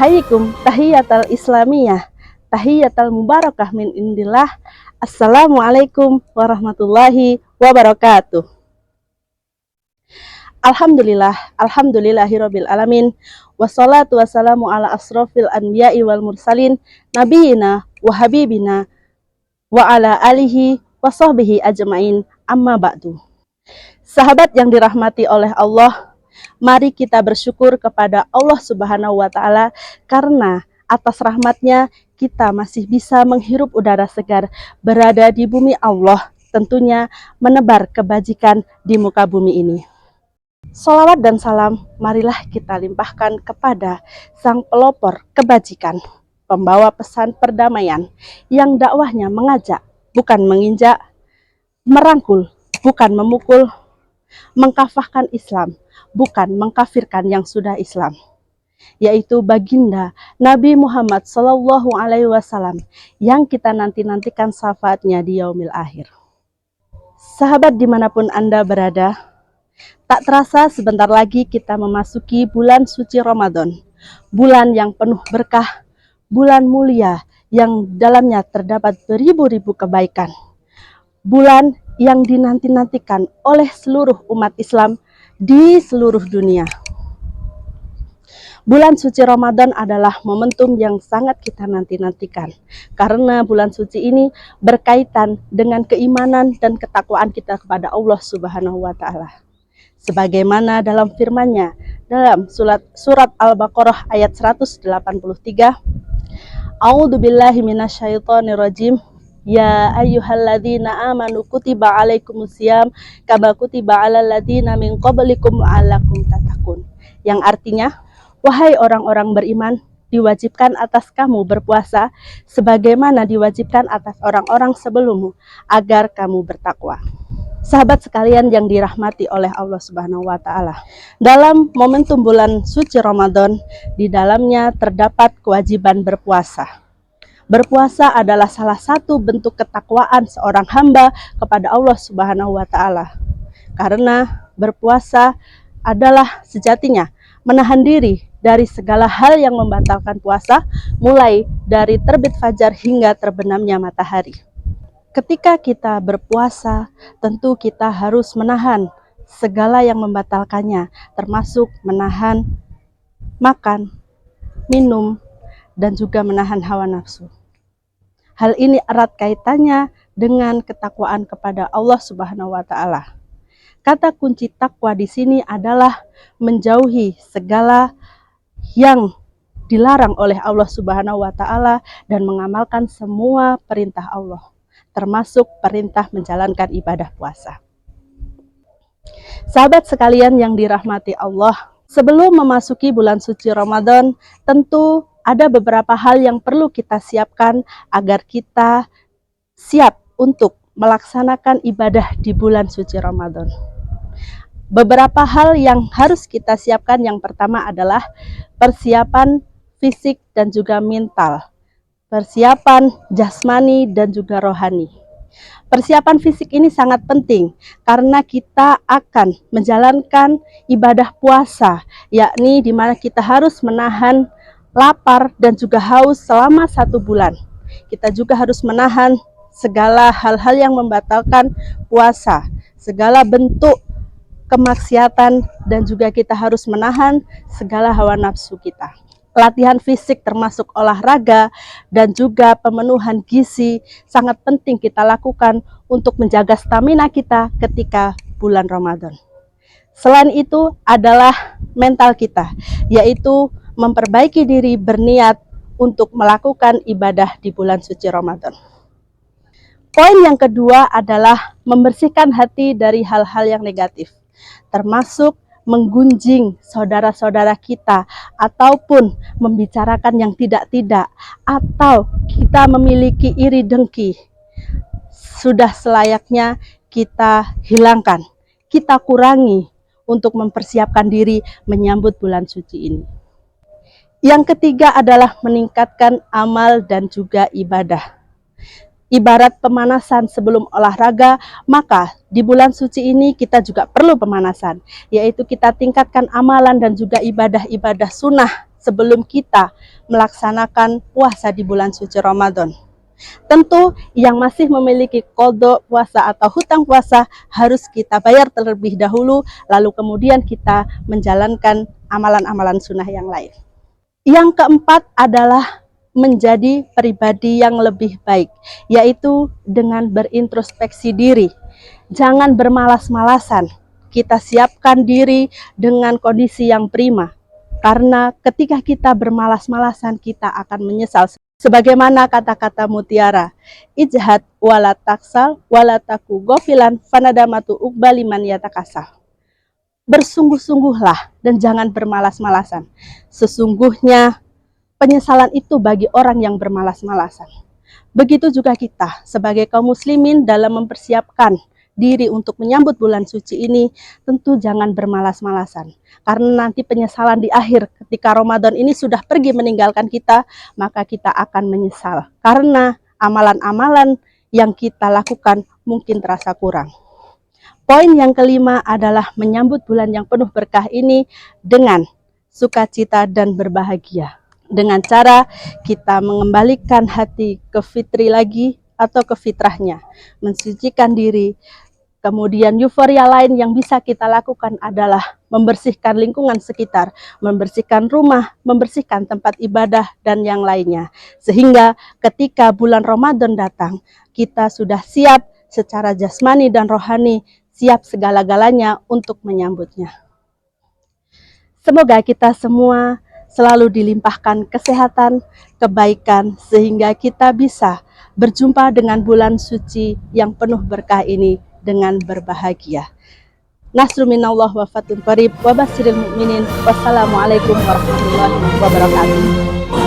Uhayikum tahiyatal islamiyah, tahiyatal mubarakah min indillah. Assalamualaikum warahmatullahi wabarakatuh. Alhamdulillah, alhamdulillahirabbil alamin. Wassalatu wassalamu ala asrofil anbiya'i wal mursalin, nabiyina wa habibina wa ala alihi wa sahbihi ajmain, amma ba'du. Sahabat yang dirahmati oleh Allah, mari kita bersyukur kepada Allah Subhanahu wa Ta'ala, karena atas rahmatnya kita masih bisa menghirup udara segar, berada di bumi Allah, tentunya menebar kebajikan di muka bumi ini. Sholawat dan salam marilah kita limpahkan kepada sang pelopor kebajikan, pembawa pesan perdamaian, yang dakwahnya mengajak, bukan menginjak, merangkul, bukan memukul, mengkafahkan Islam, bukan mengkafirkan yang sudah Islam, yaitu baginda Nabi Muhammad SAW, yang kita nanti-nantikan syafaatnya di yaumil akhir. Sahabat dimanapun Anda berada, tak terasa sebentar lagi kita memasuki bulan suci Ramadan, bulan yang penuh berkah, bulan mulia yang dalamnya terdapat beribu-ribu kebaikan, bulan yang dinanti-nantikan oleh seluruh umat Islam di seluruh dunia. Bulan suci Ramadan adalah momentum yang sangat kita nanti-nantikan, karena bulan suci ini berkaitan dengan keimanan dan ketakwaan kita kepada Allah Subhanahu wa Ta'ala. Sebagaimana dalam firman-Nya dalam surat Al-Baqarah ayat 183, A'udzubillahi minasyaitonirrajim. Ya ayyuhalladzina amanu kutiba alaikumusiyam kama kutiba alal ladzina min qablikum la'allakum tattaqun. Yang artinya, wahai orang-orang beriman, diwajibkan atas kamu berpuasa sebagaimana diwajibkan atas orang-orang sebelummu agar kamu bertakwa. Sahabat sekalian yang dirahmati oleh Allah Subhanahu wa Ta'ala, dalam momentum bulan suci Ramadan, di dalamnya terdapat kewajiban berpuasa. Berpuasa adalah salah satu bentuk ketakwaan seorang hamba kepada Allah Subhanahu wa Ta'ala, karena berpuasa adalah sejatinya menahan diri dari segala hal yang membatalkan puasa, mulai dari terbit fajar hingga terbenamnya matahari. Ketika kita berpuasa, tentu kita harus menahan segala yang membatalkannya, termasuk menahan makan, minum, dan juga menahan hawa nafsu. Hal ini erat kaitannya dengan ketakwaan kepada Allah Subhanahu wa Ta'ala. Kata kunci takwa di sini adalah menjauhi segala yang dilarang oleh Allah Subhanahu wa Ta'ala dan mengamalkan semua perintah Allah, termasuk perintah menjalankan ibadah puasa. Sahabat sekalian yang dirahmati Allah, sebelum memasuki bulan suci Ramadan, tentu ada beberapa hal yang perlu kita siapkan agar kita siap untuk melaksanakan ibadah di bulan suci Ramadan. Beberapa hal yang harus kita siapkan, yang pertama adalah persiapan fisik dan juga mental, persiapan jasmani dan juga rohani. Persiapan fisik ini sangat penting karena kita akan menjalankan ibadah puasa, yakni di mana kita harus menahan lapar dan juga haus selama 1 bulan. Kita juga harus menahan segala hal-hal yang membatalkan puasa, segala bentuk kemaksiatan, dan juga kita harus menahan segala hawa nafsu kita. Latihan fisik termasuk olahraga dan juga pemenuhan gizi sangat penting kita lakukan untuk menjaga stamina kita ketika bulan Ramadan. Selain itu adalah mental kita, yaitu memperbaiki diri, berniat untuk melakukan ibadah di bulan suci Ramadan. Poin yang kedua adalah membersihkan hati dari hal-hal yang negatif, termasuk menggunjing saudara-saudara kita, ataupun membicarakan yang tidak-tidak, atau kita memiliki iri dengki. Sudah selayaknya kita hilangkan, kita kurangi untuk mempersiapkan diri menyambut bulan suci ini. Yang ketiga adalah meningkatkan amal dan juga ibadah. Ibarat pemanasan sebelum olahraga, maka di bulan suci ini kita juga perlu pemanasan, yaitu kita tingkatkan amalan dan juga ibadah-ibadah sunnah sebelum kita melaksanakan puasa di bulan suci Ramadan. Tentu yang masih memiliki qadha puasa atau hutang puasa harus kita bayar terlebih dahulu, lalu kemudian kita menjalankan amalan-amalan sunnah yang lain. Yang keempat adalah menjadi pribadi yang lebih baik, yaitu dengan berintrospeksi diri. Jangan bermalas-malasan, kita siapkan diri dengan kondisi yang prima, karena ketika kita bermalas-malasan kita akan menyesal. Sebagaimana kata-kata Mutiara, ijhad wala taksal wala taku gofilan fanadamatu uqbaliman yatakasal. Bersungguh-sungguhlah dan jangan bermalas-malasan. Sesungguhnya penyesalan itu bagi orang yang bermalas-malasan. Begitu juga kita sebagai kaum muslimin dalam mempersiapkan diri untuk menyambut bulan suci ini, tentu jangan bermalas-malasan. Karena nanti penyesalan di akhir ketika Ramadan ini sudah pergi meninggalkan kita, maka kita akan menyesal. Karena amalan-amalan yang kita lakukan mungkin terasa kurang. Poin yang kelima adalah menyambut bulan yang penuh berkah ini dengan sukacita dan berbahagia. Dengan cara kita mengembalikan hati ke fitri lagi atau ke fitrahnya, mensucikan diri. Kemudian euforia lain yang bisa kita lakukan adalah membersihkan lingkungan sekitar, membersihkan rumah, membersihkan tempat ibadah, dan yang lainnya. Sehingga ketika bulan Ramadan datang, kita sudah siap secara jasmani dan rohani, siap segala-galanya untuk menyambutnya. Semoga kita semua selalu dilimpahkan kesehatan, kebaikan, sehingga kita bisa berjumpa dengan bulan suci yang penuh berkah ini dengan berbahagia. Nasrun minallah wa fatun qarib wa basyiril mu'minin. Wassalamualaikum warahmatullahi wabarakatuh.